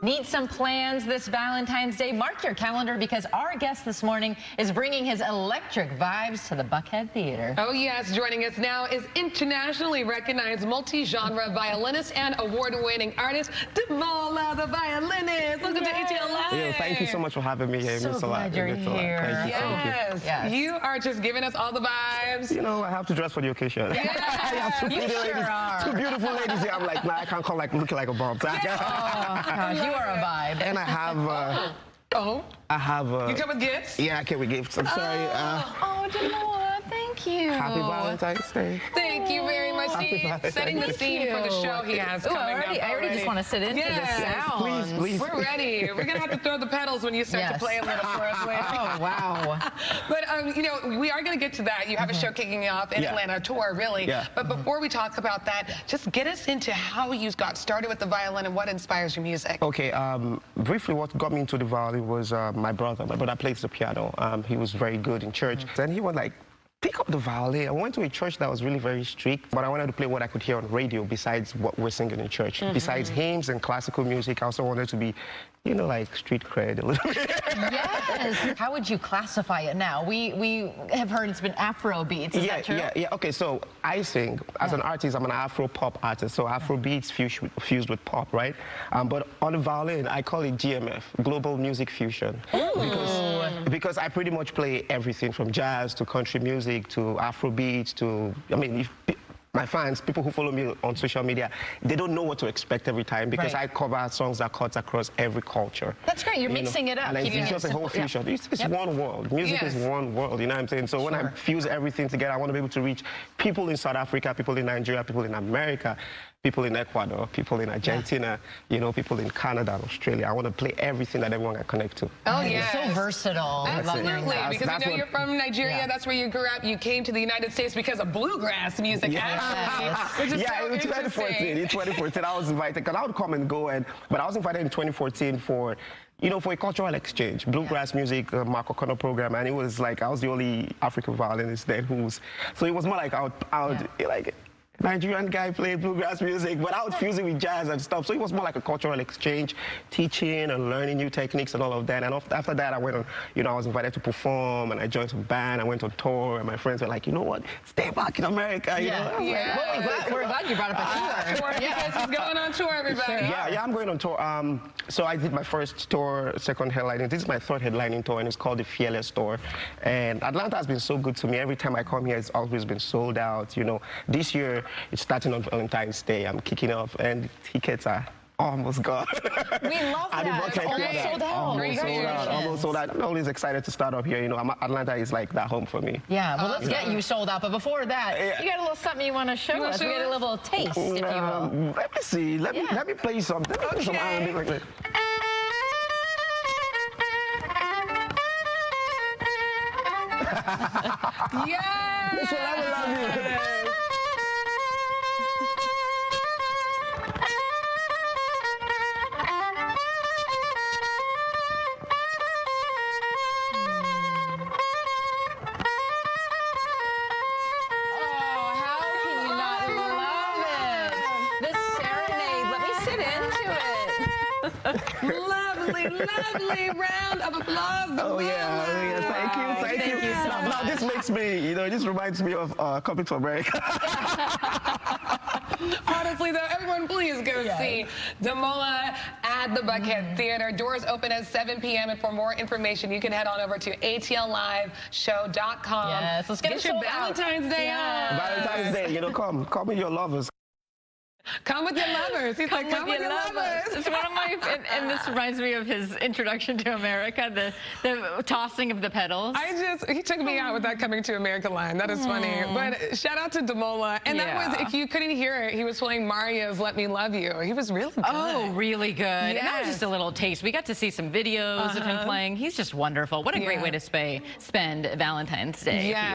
Need some plans this Valentine's Day? Mark your calendar because our guest this morning is bringing his electric vibes to the Buckhead Theater. Oh yes, joining us now is internationally recognized multi-genre violinist and award-winning artist, Demola the violinist. Welcome to ATL Live. Yeah, thank you so much for having me here. So glad you're here. Thank you. Yes. Thank you. You are just giving us all the vibes. You know, I have to dress for the occasion. Yeah. I have two beautiful ladies here. I'm like, nah, I can't come like looking like a bomb. So Oh, gosh, you are a vibe. and I have, You come with gifts? yeah, I came with gifts. I'm sorry. Oh, Demola, thank you. Happy Valentine's Day. Thank you very much. He's setting the scene for the show he has coming up. I already just want to sit into the sounds. Please. We're ready. We're going to have to throw the pedals when you start to play a little for us. Oh, wow. But, you know, we are going to get to that. You have a show kicking off in Atlanta, a tour, really. Yeah. But before we talk about that, just get us into how you got started with the violin and what inspires your music. Okay, briefly, what got me into the violin was my brother. My brother plays the piano. He was very good in church. Then he was like, pick up the violin. I went to a church that was really very strict, but I wanted to play what I could hear on radio besides what we're singing in church. Besides hymns and classical music, I also wanted to be, you know, like street cred a little bit. Yes. How would you classify it now? We have heard it's been Afro beats. Is that true? Yeah. Okay, so I sing as an artist. I'm an Afro pop artist. So Afro beats fused with pop, right? But on the violin, I call it GMF, Global Music Fusion, because I pretty much play everything from jazz to country music to Afro beats to, I mean, my fans, people who follow me on social media, they don't know what to expect every time because I cover songs that cut across every culture. That's great. You're mixing it up. And it's just a whole fusion. It's one world. Music is one world, you know what I'm saying? So when I fuse everything together, I want to be able to reach people in South Africa, people in Nigeria, people in America, people in Ecuador, people in Argentina, you know, people in Canada and Australia. I want to play everything that everyone can connect to. Oh, yeah. So versatile. Absolutely, because I know you're from Nigeria. That's where you grew up. You came to the United States because of bluegrass music. Which is so in 2014. In 2014, I was invited, because I would come and go, but I was invited in 2014 for, you know, for a cultural exchange, bluegrass music, Mark O'Connor program, and it was like I was the only African violinist then who was, so it was more like I would like, Nigerian guy played bluegrass music, but I would fuse it with jazz and stuff. So it was more like a cultural exchange, teaching and learning new techniques and all of that. And after that, I went on, you know, I was invited to perform and I joined some band. I went on tour and my friends were like, you know what, stay back in America. You know? Well, we're glad you brought up a tour. Because he's going on tour, everybody. Yeah, I'm going on tour. So I did my first tour, second headlining. This is my third headlining tour, and it's called the Fearless Tour. And Atlanta has been so good to me. Every time I come here, it's always been sold out. You know, this year it's starting on Valentine's Day. I'm kicking off, and tickets are almost gone. We love that. It's almost sold out. Almost sold out. I'm always excited to start up here. You know, Atlanta is like that home for me. Yeah, well, let's get you sold out. But before that, you got a little something you want to show us. We got a little taste, if you will. Let me see. Let me play something. Let me play some R&B quickly. Yes! Listen, I will love you. Lovely round of applause. Oh, yeah. Thank you so much. Now, this makes me, you know, this reminds me of coming to America. Honestly, though, everyone, please go see Demola at the Buckhead Theater. Doors open at 7 p.m. And for more information, you can head on over to atlLiveshow.com. Yes, let's get your Valentine's Day on. Valentine's Day, you know, come with your lovers. Come with your lovers. He's like, come with your lovers. It's one of my, and this reminds me of his introduction to America, the tossing of the pedals. He took me out with that Coming to America line. That is funny. But shout out to Demola. And that was, if you couldn't hear it, he was playing Mario's Let Me Love You. He was really good. Oh, really good. Yes. And that was just a little taste. We got to see some videos of him playing. He's just wonderful. What a great way to spend Valentine's Day. Yeah.